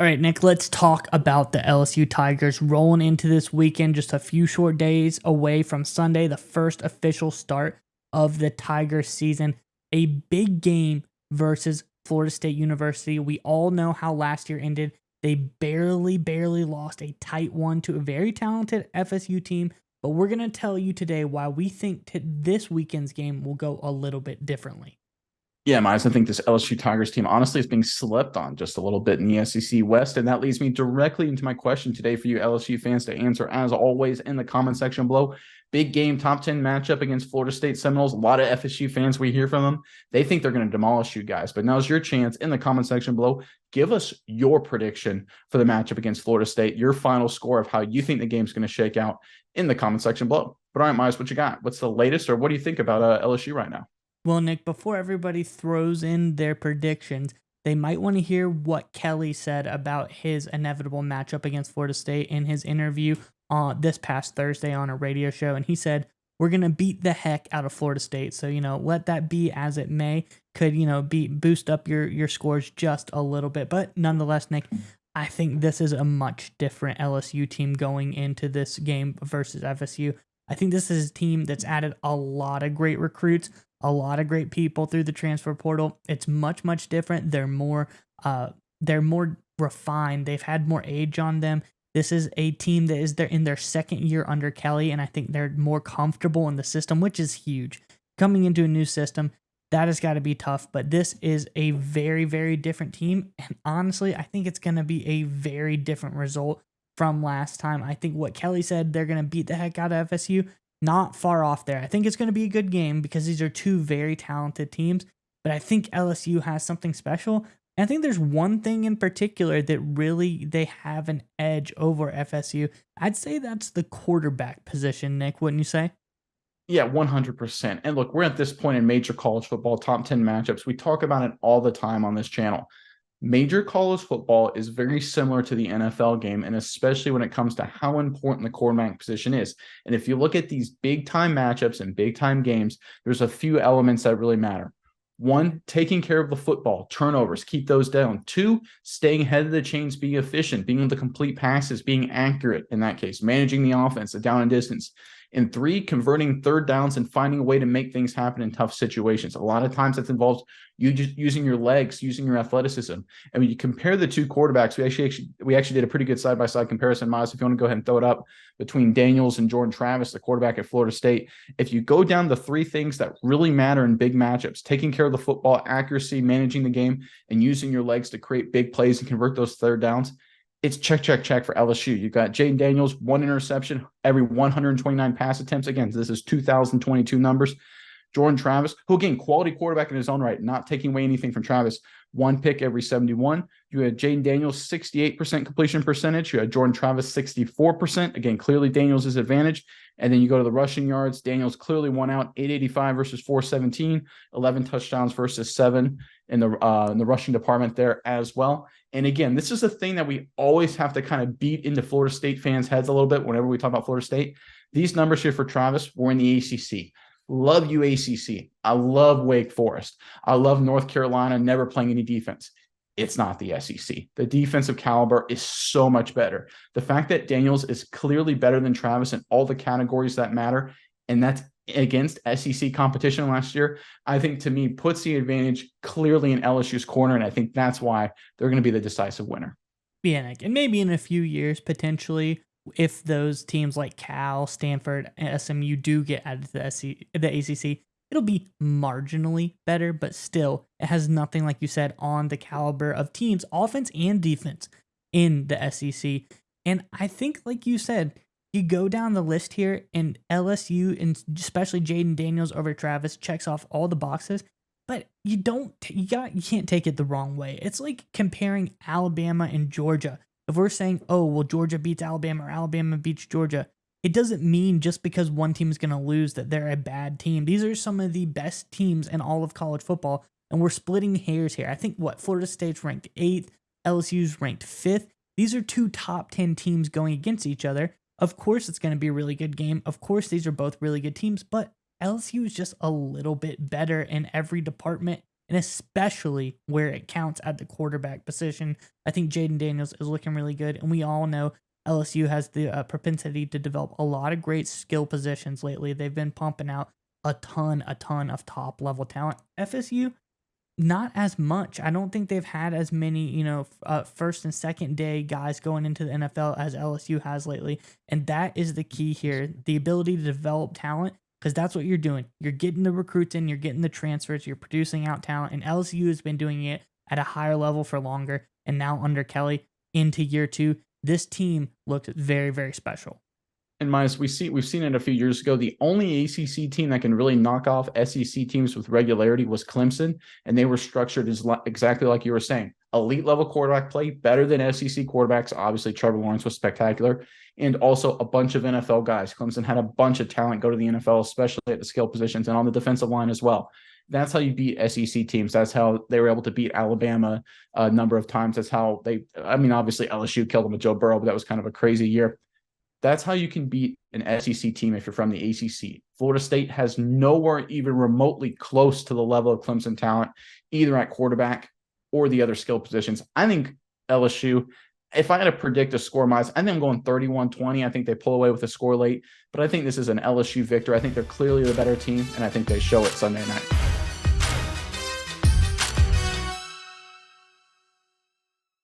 All right, Nick, let's talk about the LSU Tigers rolling into this weekend, just a few short days away from Sunday, the first official start of the Tigers season. A big game versus Florida State University. We all know how last year ended. They barely lost a tight one to a very talented FSU team. But we're going to tell you today why we think this weekend's game will go a little bit differently. Yeah, Miles, I think this LSU Tigers team honestly is being slept on just a little bit in the SEC West. And that leads me directly into my question today for you LSU fans to answer, as always, in the comment section below. Big game, top 10 matchup against Florida State Seminoles. A lot of FSU fans, we hear from them. They think they're going to demolish you guys. But now's your chance in the comment section below. Give us your prediction for the matchup against Florida State, your final score of how you think the game's going to shake out in the comment section below. But all right, Miles, what you got? What's the latest, or what do you think about LSU right now? Well, Nick, before everybody throws in their predictions, they might want to hear what Kelly said about his inevitable matchup against Florida State in his interview this past Thursday on a radio show. And he said, we're going to beat the heck out of Florida State. So, let that be as it may. Could, boost up your scores just a little bit. But nonetheless, Nick, I think this is a much different LSU team going into this game versus FSU. I think this is a team that's added a lot of great recruits, a lot of great people through the transfer portal. It's much different. They're more refined. They've had more age on them. This is a team that is in their second year under Kelly, and I think they're more comfortable in the system, which is huge. Coming into a new system, that has got to be tough, but this is a very different team, and honestly, I think it's going to be a very different result from last time. I think what Kelly said, they're going to beat the heck out of FSU, not far off there. I think it's going to be a good game because these are two very talented teams, but I think LSU has something special. And I think there's one thing in particular that really they have an edge over FSU. I'd say that's the quarterback position, Nick, wouldn't you say? Yeah, 100%. And look, we're at this point in major college football, top 10 matchups. We talk about it all the time on this channel. Major college football is very similar to the NFL game, and especially when it comes to how important the quarterback position is. And if you look at these big-time matchups and big-time games, there's a few elements that really matter. One, taking care of the football, turnovers, keep those down. Two, staying ahead of the chains, being efficient, being able to complete passes, being accurate in that case, managing the offense, the down and distance. And three, converting third downs and finding a way to make things happen in tough situations. A lot of times that involves you just using your legs, using your athleticism. And when you compare the two quarterbacks, we actually did a pretty good side-by-side comparison, Miles, if you want to go ahead and throw it up, between Daniels and Jordan Travis, the quarterback at Florida State. If you go down the three things that really matter in big matchups, taking care of the football, accuracy, managing the game, and using your legs to create big plays and convert those third downs, it's check for LSU. You've got Jaden Daniels, one interception, every 129 pass attempts. Again, this is 2022 numbers. Jordan Travis, who again, quality quarterback in his own right, not taking away anything from Travis. One pick every 71. You had Jaden Daniels, 68% completion percentage. You had Jordan Travis, 64%. Again, clearly Daniels' advantage. And then you go to the rushing yards. Daniels clearly won out, 885 versus 417, 11 touchdowns versus 7 in the rushing department there as well. And again, this is a thing that we always have to kind of beat into Florida State fans' heads a little bit whenever we talk about Florida State. These numbers here for Travis were in the ACC. Love UACC. I love Wake Forest. I love North Carolina never playing any defense. It's not the SEC. The defensive caliber is so much better. The fact that Daniels is clearly better than Travis in all the categories that matter, and that's against SEC competition last year, I think to me puts the advantage clearly in LSU's corner, and I think that's why they're going to be the decisive winner. Yeah, Nick, and maybe in a few years, potentially, if those teams like Cal, Stanford, and SMU do get added to the ACC, it'll be marginally better, but still, it has nothing, like you said, on the caliber of teams, offense and defense, in the SEC. And I think, like you said, you go down the list here, and LSU, and especially Jaden Daniels over Travis, checks off all the boxes, but you can't take it the wrong way. It's like comparing Alabama and Georgia. If we're saying, oh, well, Georgia beats Alabama or Alabama beats Georgia, it doesn't mean just because one team is going to lose that they're a bad team. These are some of the best teams in all of college football, and we're splitting hairs here. I think, Florida State's ranked 8th, LSU's ranked 5th. These are two top 10 teams going against each other. Of course, it's going to be a really good game. Of course, these are both really good teams, but LSU is just a little bit better in every department and especially where it counts at the quarterback position. I think Jaden Daniels is looking really good, and we all know LSU has the propensity to develop a lot of great skill positions lately. They've been pumping out a ton of top level talent. FSU, not as much. I don't think they've had as many, first and second day guys going into the NFL as LSU has lately. And that is the key here, the ability to develop talent, because that's what you're doing. You're getting the recruits in, you're getting the transfers, you're producing out talent. And LSU has been doing it at a higher level for longer. And now under Kelly into year 2, this team looked very, very special. And minus, we've seen it a few years ago. The only ACC team that can really knock off SEC teams with regularity was Clemson, and they were structured as exactly like you were saying. Elite level quarterback play, better than SEC quarterbacks. Obviously, Trevor Lawrence was spectacular, and also a bunch of NFL guys. Clemson had a bunch of talent go to the NFL, especially at the skill positions and on the defensive line as well. That's how you beat SEC teams. That's how they were able to beat Alabama a number of times. That's how obviously LSU killed them with Joe Burrow, but that was kind of a crazy year. That's how you can beat an SEC team if you're from the ACC. Florida State has nowhere even remotely close to the level of Clemson talent, either at quarterback or the other skill positions. I think LSU, if I had to predict a score, I think I'm going 31-20. I think they pull away with a score late, but I think this is an LSU victory. I think they're clearly the better team, and I think they show it Sunday night.